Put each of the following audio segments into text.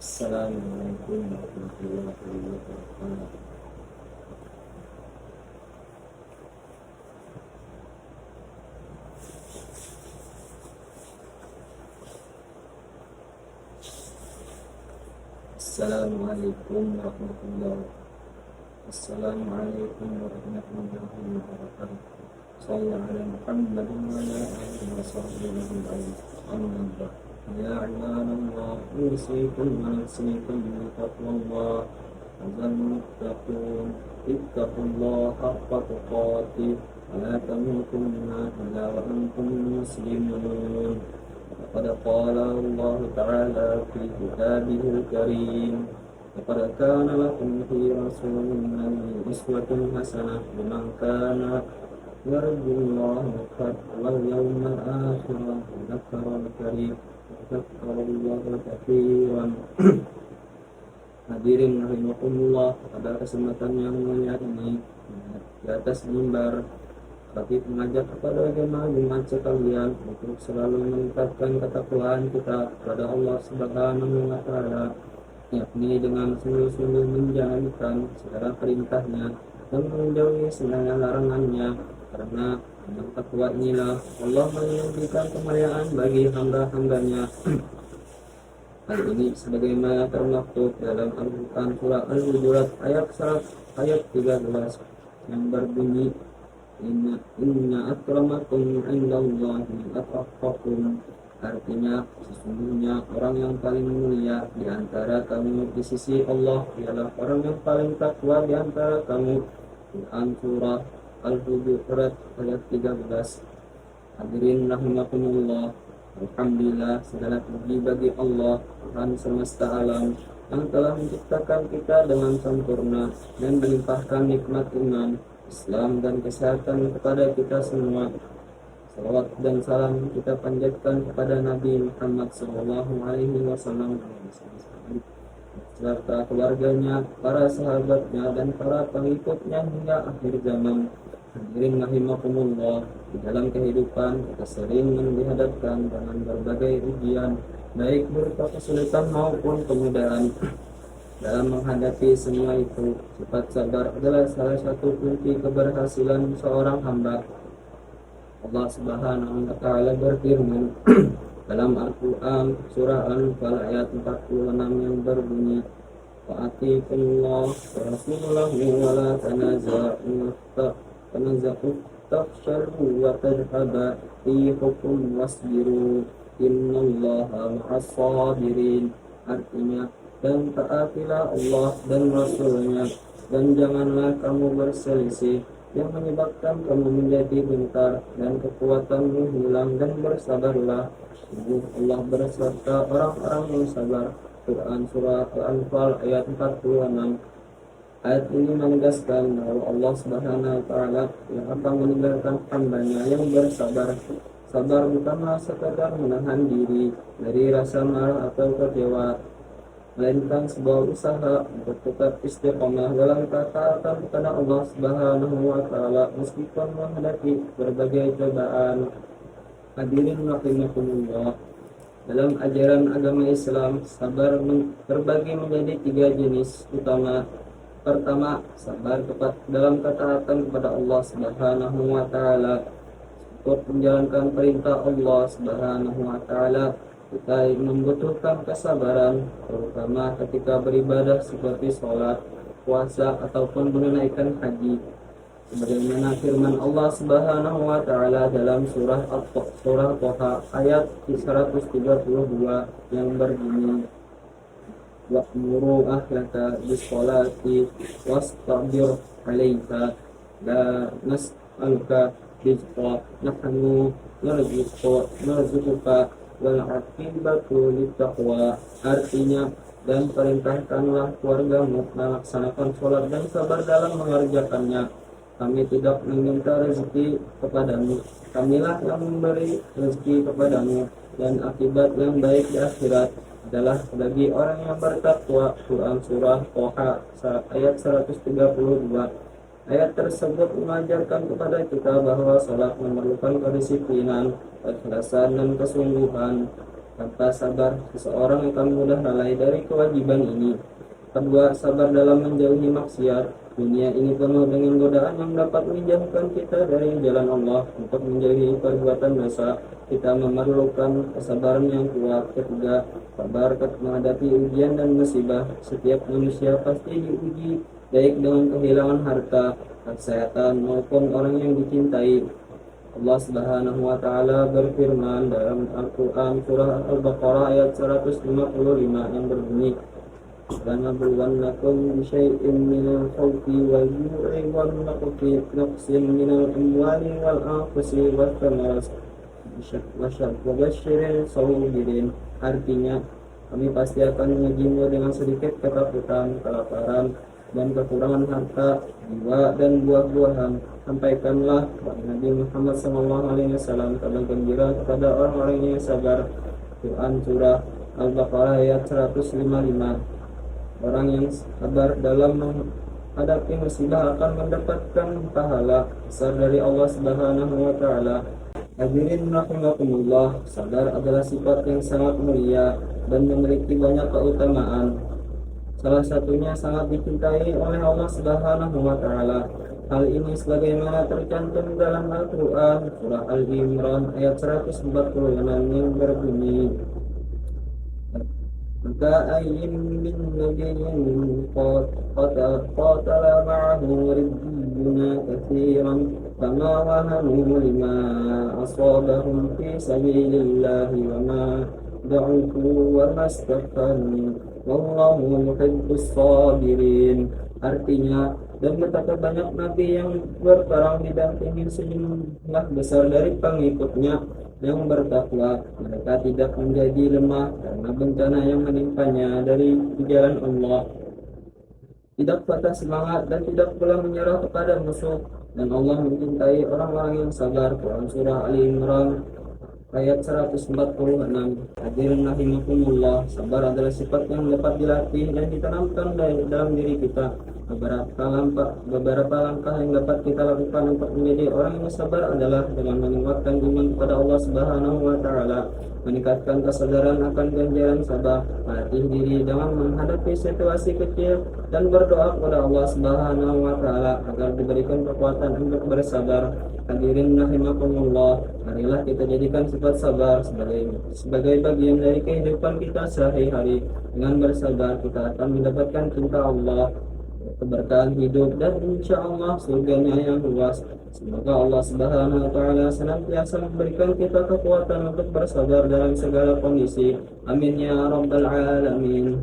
Assalamualaikum warahmatullahi wabarakatuh. Assalamualaikum warahmatullahi Assalamualaikum warahmatullahi wabarakatuh. Sallallahu ala Muhammad wa ala alihi wa sahbihi ajma'in. Amma ba'd. Ya ibadallah, usikum wa nafsikum bi taqwallah. Azal muttaqun, ittaqullaha haqqa tuqatih wa la tamutunna illa wa antum muslimun. Laqad qala Allah ta'ala fi kitabihil karim, laqad kana lakum fi rasulillahi uswatun hasanah liman kana yarjullaha wal yawmal akhir wa dzakara karim. Dzakarallaha katsiran. Hadirin rahimakumullah, pada kesempatan yang mulia ini di atas mimbar tapi mengajak kepada jemaah sekalian untuk selalu meningkatkan ketakwaan kita kepada Allah Subhanahu wa Ta'ala, yakni dengan sungguh-sungguh menjalankan segala perintahnya dan menjauhi segala larangannya, karena dengan takwa inilah Allah memberikan kemuliaan bagi hamba-hambanya. Hal ini sebagaimana termaktub dalam Al-Quran surah Al-Hujurat ayat 13 yang berbunyi, Inna akramakum indallahi atqakum. Artinya, sesungguhnya orang yang paling mulia di antara kamu di sisi Allah ialah orang yang paling takwa di antara kamu. Quran surah Al-Hujurat ayat 13. Hadirin rahimakumullah, alhamdulillah, segala puji bagi Allah, Tuhan semesta alam, yang telah menciptakan kita dengan sempurna dan melimpahkan nikmat iman, Islam dan kesehatan kepada kita semua. Salawat dan salam kita panjatkan kepada Nabi Muhammad SAW serta keluarganya, para sahabatnya, dan para pengikutnya hingga akhir zaman. Hadirin rahimakumullah, di dalam kehidupan kita sering dihadapkan dengan berbagai ujian, baik berupa kesulitan maupun kemudahan. Dalam menghadapi semua itu, sifat sabar adalah salah satu kunci keberhasilan seorang hamba. Allah Subhanahu wa Ta'ala berfirman dalam Al-Quran surah Al-Anfal ayat 46 yang berbunyi, Wa'atiqullah wa rasulahu wa la tanaza'u tafshalu wa tadhhaba rihukum wasbiru innallaha ma'as sabirin. Artinya, dan taatilah Allah dan Rasulnya, dan janganlah kamu berselisih yang menyebabkan kamu menjadi gentar dan kekuatanmu hilang, dan bersabarlah, sungguh Allah berserta orang-orang yang sabar. Quran surah Al-Anfal ayat 46. Ayat ini menegaskan bahwa Allah Subhanahu wa Ta'ala yang akan meninggalkan hambanya yang bersabar. Sabar bukanlah sekadar menahan diri dari rasa marah atau kecewa, melainkan sebuah usaha untuk tetap istiqomah dalam ketaatan kepada Allah Subhanahu wa Ta'ala meskipun menghadapi berbagai cobaan. Hadirin rahimakumullah, dalam ajaran agama Islam, sabar terbagi menjadi 3 jenis utama. Pertama, sabar dalam ketaatan kepada Allah Subhanahu wa Ta'ala. Untuk menjalankan perintah Allah Subhanahu wa Ta'ala, kita membutuhkan kesabaran, terutama ketika beribadah seperti sholat, puasa, ataupun menunaikan haji. Sebagaimana firman Allah Subhanahu wa Ta'ala dalam surah Thaha ayat 132 yang berbunyi, Wa'muru ahlaka bis-sholati wastabir 'alaiha la nas'aluka rizqa nahnu narzuquka wal 'aqibatu littaqwa. Artinya, dan perintahkanlah keluargamu melaksanakan sholat dan sabar dalam mengerjakannya. Kami tidak meminta rezeki kepadamu, kamilah yang memberi rezeki kepadamu, dan akibat yang baik di akhirat adalah bagi orang yang bertakwa. Quran surah Thaha ayat 132. Ayat tersebut mengajarkan kepada kita bahwa salat memerlukan kedisiplinan, keikhlasan, dan kesungguhan. Tanpa sabar, seseorang akan mudah lalai dari kewajiban ini. Kedua, sabar dalam menjauhi maksiat. Dunia ini penuh dengan godaan yang dapat menjauhkan kita dari jalan Allah. Untuk menjauhi perbuatan dosa, kita memerlukan kesabaran yang kuat. Ketiga, sabar menghadapi ujian dan musibah. Setiap manusia pasti diuji, baik dengan kehilangan harta, kesehatan, maupun orang yang dicintai. Allah Subhanahu wa taala berfirman dalam Al-Qur'an surah Al-Baqarah ayat 155 yang berbunyi, لنبلونكم بشيء من الخوف والجوع ونقص من الأموال والأنفس والثمرات وبشر الصابرين. Artinya, kami pasti akan mengujimu dengan sedikit ketakutan, kelaparan, dan kekurangan harta, jiwa, dan buah-buahan. Sampaikanlah Nabi Muhammad SAW kabar gembira kepada orang-orang yang sabar. Quran surah Al-Baqarah ayat 155. Orang yang sabar dalam menghadapi musibah akan mendapatkan pahala besar dari Allah Subhanahu wa taala. Hadirin rahimakumullah, sabar adalah sifat yang sangat mulia dan memiliki banyak keutamaan. Salah satunya sangat dicintai oleh Allah Subhanahu wa taala. Hal ini sebagaimana tercantum dalam Al-Qur'an surah Al-Imran ayat 146 yang berbunyi, كأي من نبي قاتل معه ربيون كثيرا فما وهنوا لما أصابهم في سبيل الله وما ضعفوا وما استكانوا والله يحب الصابرين. Artinya, dan betapa banyak nabi yang berperang didampingi sejumlah besar dari pengikutnya yang bertakwa. Mereka tidak menjadi lemah karena bencana yang menimpanya dari jalan Allah, tidak patah semangat dan tidak pula menyerah kepada musuh. Dan Allah mencintai orang-orang yang sabar. Quran surah Ali Imran ayat 146. Hadirin rahimakumullah, sabar adalah sifat yang dapat dilatih dan ditanamkan dalam diri kita. Beberapa langkah yang dapat kita lakukan untuk menjadi orang yang sabar adalah dengan menguatkan iman kepada Allah Subhanahu wa taala, meningkatkan kesadaran akan ganjaran sabar, melatih diri dengan menghadapi situasi kecil, dan berdoa kepada Allah Subhanahu wa taala agar diberikan kekuatan untuk bersabar. Hadirin rahimakumullah, marilah kita jadikan sifat sabar sebagai bagian dari kehidupan kita sehari-hari. Dengan bersabar kita akan mendapatkan cinta Allah, keberkahan hidup, dan insya Allah surganya yang luas. Semoga Allah Subhanahu wa taala senantiasa memberikan kita kekuatan untuk bersabar dalam segala kondisi. Amin ya rabbal alamin.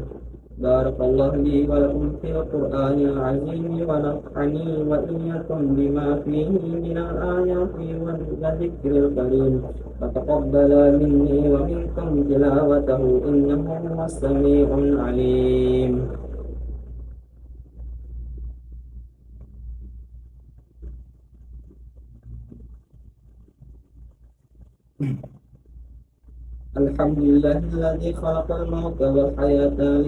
Barakallahu li wa lakum fil Qur'anil azim wa naf'ani wa iyyakum bima fihi minal ayati wa dzikril karim. Taqabbala minni wa minkum tilawatahu innahu was-sami'ul alim. Alhamdulillahilladzi khalaqal mauta wal hayata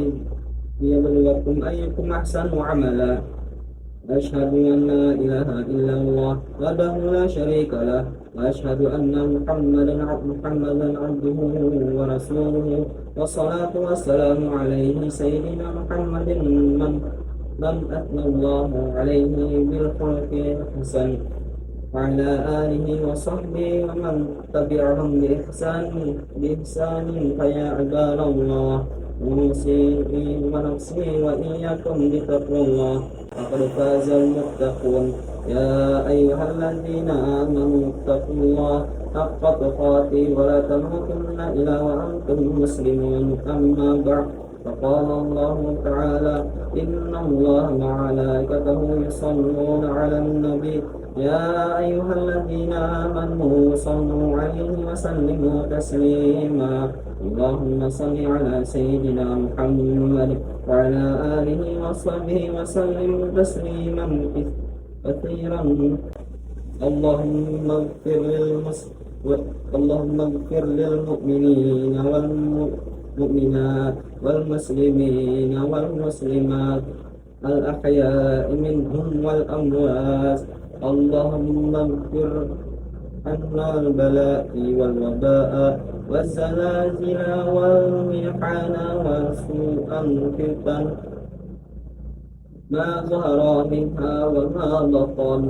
liyabluwakum ayyukum ahsanu amala. Asyhadu an la ilaha illallah wahdahu la syarika lah wa asyhadu anna Muhammadan abduhu wa rasuluhu. Wassalatu wassalamu alaihi sayyidina Muhammadin man atnallahu alaihi bil khulqil hasan wa ala alihi wa sahbihi wa man tabi'ahum bi ihsanin fa ya ibadallah musi wa nafsi wa iyyakum bi taqwallah faqad fazal muttaqun. Ya ayyuhalladzina amanu taqullaha haqqa tuqatih wa la tamutunna illa wa antum muslimun. Amma ba'd. فقال الله تعالى إن الله وملائكته يصلون على النبي يا أيها الذين آمنوا صلوا عليه وسلموا تسليما. اللهم صل على سيدنا محمد وعلى آله وصحبه وسلم تسليما كثيرا. اللهم اغفر للمؤمنين والمؤمنات والمسلمين والمسلمات الأحياء منهم والأموات. اللهم اغفر أن البلاء والوباء والزلازل والمحن وسوء الفتن ما ظهر منها وما بطن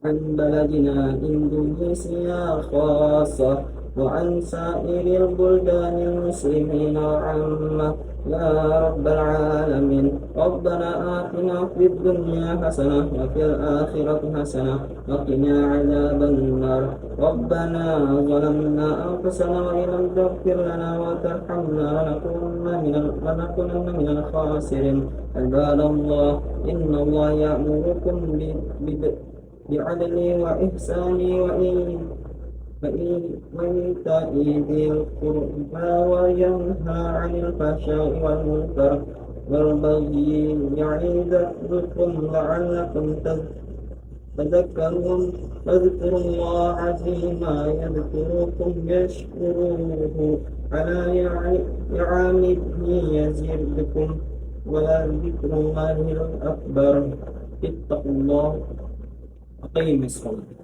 عن بلدنا إندونيسيا خاصة وعن سائر البلدان المسلمين عامة يا رب العالمين. ربنا آتنا في الدنيا حسنة وفي الآخرة حسنة وقنا عذاب النار. ربنا ظلمنا أنفسنا وإن لم تغفر لنا وترحمنا لنكونن من الخاسرين. عباد الله إن الله يأمركم بعدل وإحسان وإيتاء ذي القربى وينهى عن الفحشاء والمنكر والبغي يعظكم لعلكم تذكرون. فاذكروا الله عظيما يذكركم يشكروه على نعمه يزدكم ولذكر الله الأكبر. اتقوا الله. أقيم الصلاة.